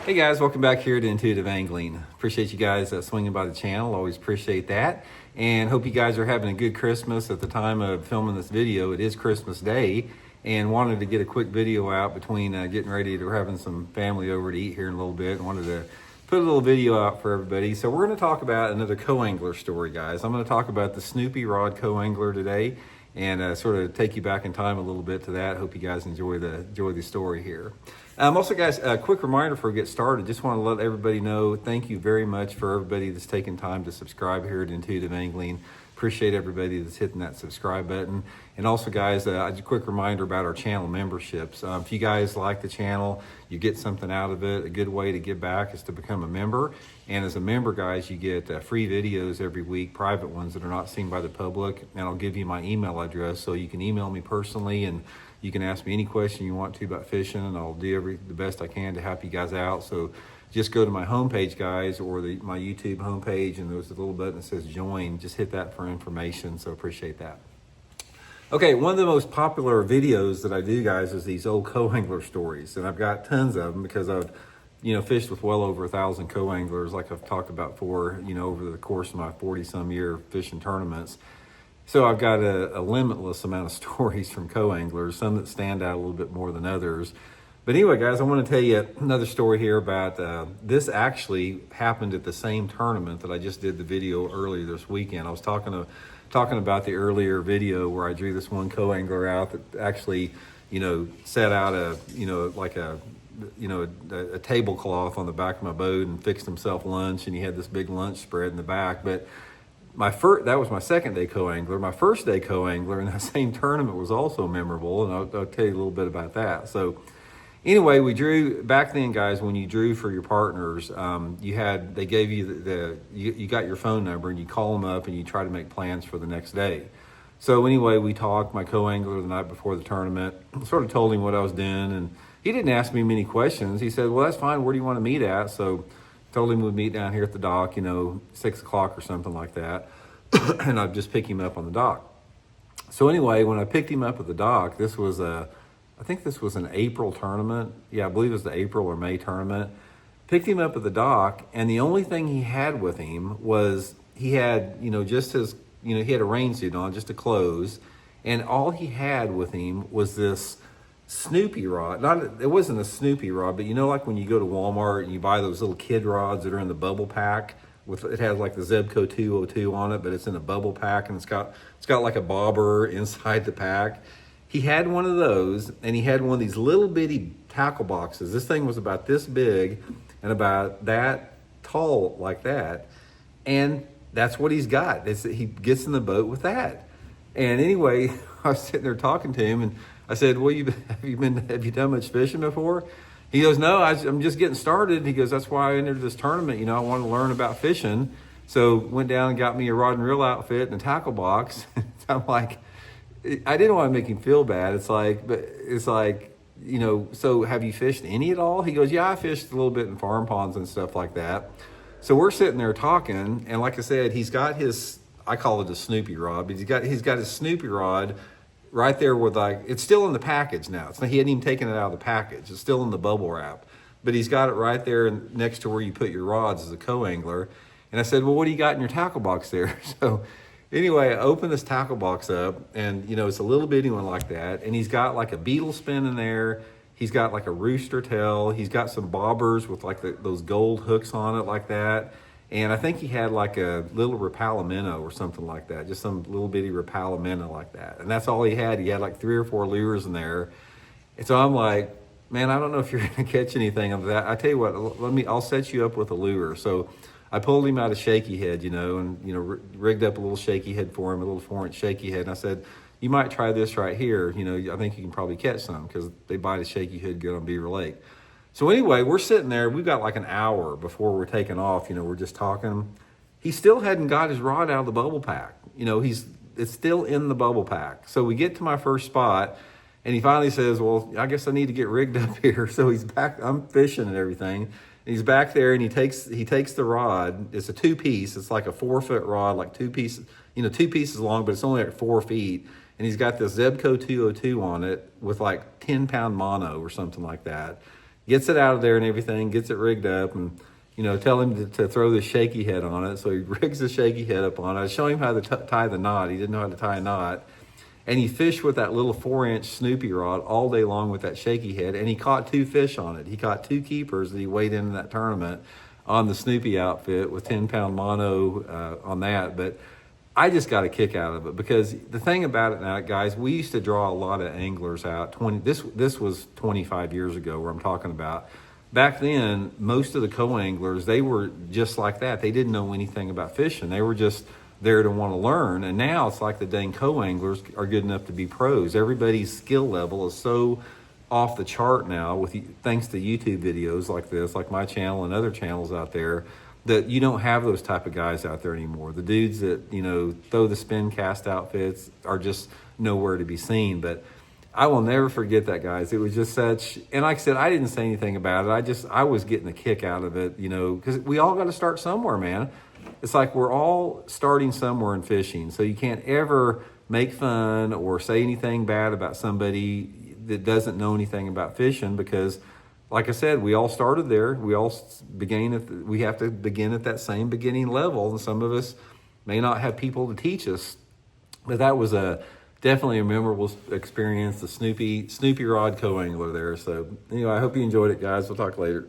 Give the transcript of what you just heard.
Hey guys, welcome back here to Intuitive Angling. Appreciate you guys swinging by the channel. Always appreciate that. And hope you guys are having a good Christmas. At the time of filming this video, it is Christmas Day, and wanted to get a quick video out between getting ready to having some family over to eat here in a little bit. And wanted to put a little video out for everybody. So we're going to talk about another co-angler story, guys. I'm going to talk about the Snoopy Rod co-angler today, and sort of take you back in time a little bit to that. Hope you guys enjoy the story here. Also, guys, a quick reminder before we get started. Just want to let everybody know, thank you very much for everybody that's taken time to subscribe here at Intuitive Angling. Appreciate everybody that's hitting that subscribe button. And also, guys, a quick reminder about our channel memberships. If you guys like the channel, you get something out of it, a good way to give back is to become a member. And as a member, guys, you get free videos every week, private ones that are not seen by the public. And I'll give you my email address so you can email me personally, and you can ask me any question you want to about fishing, and I'll do the best I can to help you guys out. So just go to my homepage, guys, or my YouTube homepage, and there's a little button that says join. Just hit that for information, so appreciate that. Okay, one of the most popular videos that I do, guys, is these old co-angler stories, and I've got tons of them because I've fished with well over 1,000 co-anglers, like I've talked about before, over the course of my 40-some year fishing tournaments. So I've got a limitless amount of stories from co-anglers, some that stand out a little bit more than others. But anyway, guys, I want to tell you another story here about this actually happened at the same tournament that I just did the video earlier this weekend. I was talking about the earlier video where I drew this one co-angler out that actually, set out a tablecloth on the back of my boat and fixed himself lunch, and he had this big lunch spread in the back. But that was my second day co-angler. My first day co-angler in that same tournament was also memorable, and I'll tell you a little bit about that. So anyway, we drew back then, guys. When you drew for your partners, they gave you you got your phone number, and you call them up and you try to make plans for the next day. So anyway, we talked. My co-angler the night before the tournament, sort of told him what I was doing, and he didn't ask me many questions. He said, "Well, that's fine. Where do you want to meet at?" So told him we'd meet down here at the dock, 6 o'clock or something like that. And I'd just pick him up on the dock. So anyway, when I picked him up at the dock, I think this was an April tournament. Yeah, I believe it was the April or May tournament. Picked him up at the dock, and the only thing he had with him was he had, he had a rain suit on, just a clothes. And all he had with him was this Snoopy rod. It wasn't a Snoopy rod, but like when you go to Walmart and you buy those little kid rods that are in the bubble pack, it has like the Zebco 202 on it, but it's in a bubble pack, and it's got like a bobber inside the pack. He had one of those, and he had one of these little bitty tackle boxes. This thing was about this big and about that tall, like that, and that's what he's got. He gets in the boat with that. And anyway, I was sitting there talking to him, and I said, "Well, have you done much fishing before?" He goes, "No, I'm just getting started." He goes, "That's why I entered this tournament. I wanted to learn about fishing." So went down and got me a rod and reel outfit and a tackle box. I'm like, I didn't want to make him feel bad. It's like, so have you fished any at all? He goes, "Yeah, I fished a little bit in farm ponds and stuff like that." So we're sitting there talking, and like I said, he's got I call it a Snoopy rod, but he's got his Snoopy rod right there with it's still in the package now. He hadn't even taken it out of the package. It's still in the bubble wrap, but he's got it right there next to where you put your rods as a co-angler. And I said, "Well, what do you got in your tackle box there?" So anyway, I opened this tackle box up, and it's a little bitty one like that. And he's got like a beetle spin in there. He's got like a rooster tail. He's got some bobbers with like those gold hooks on it like that. And I think he had like a little Rapala minnow or something like that, just some little bitty Rapala minnow like that. And that's all he had. He had like 3 or 4 lures in there. And so I'm like, "Man, I don't know if you're going to catch anything of that. I tell you what, I'll set you up with a lure." So I pulled him out of shaky head, and rigged up a little shaky head for him, a little 4-inch shaky head. And I said, "You might try this right here. I think you can probably catch some, because they bite a shaky head good on Beaver Lake." So anyway, we're sitting there. We've got like an hour before we're taking off. We're just talking. He still hadn't got his rod out of the bubble pack. It's still in the bubble pack. So we get to my first spot, and he finally says, "Well, I guess I need to get rigged up here." So he's back. I'm fishing and everything. And he's back there, and he takes the rod. It's a 2-piece. It's like a 4-foot rod, like 2 pieces. 2 pieces long, but it's only like 4 feet. And he's got this Zebco 202 on it with like 10-pound mono or something like that. gets it out of there and everything, gets it rigged up, and tell him to throw the shaky head on it. So he rigs the shaky head up on it. I show him how to tie the knot. He didn't know how to tie a knot. And he fished with that little 4-inch Snoopy rod all day long with that shaky head, and he caught 2 fish on it. He caught 2 keepers that he weighed in that tournament on the Snoopy outfit with 10-pound mono on that. But I just got a kick out of it, because the thing about it now, guys, we used to draw a lot of anglers out. This was 25 years ago where I'm talking about. Back then, most of the co-anglers, they were just like that. They didn't know anything about fishing. They were just there to want to learn. And now it's like the dang co-anglers are good enough to be pros. Everybody's skill level is so off the chart now, thanks to YouTube videos like this, like my channel and other channels out there, that you don't have those type of guys out there anymore. The dudes that throw the spin cast outfits are just nowhere to be seen. But I will never forget that, guys. It was just such, and like I said, I didn't say anything about it. I was getting a kick out of it, because we all got to start somewhere, man. It's like we're all starting somewhere in fishing. So you can't ever make fun or say anything bad about somebody that doesn't know anything about fishing, because like I said, we all started there. We all we have to begin at that same beginning level. And some of us may not have people to teach us, but that was definitely a memorable experience, the Snoopy Rod co-angler there. So anyway, I hope you enjoyed it, guys. We'll talk later.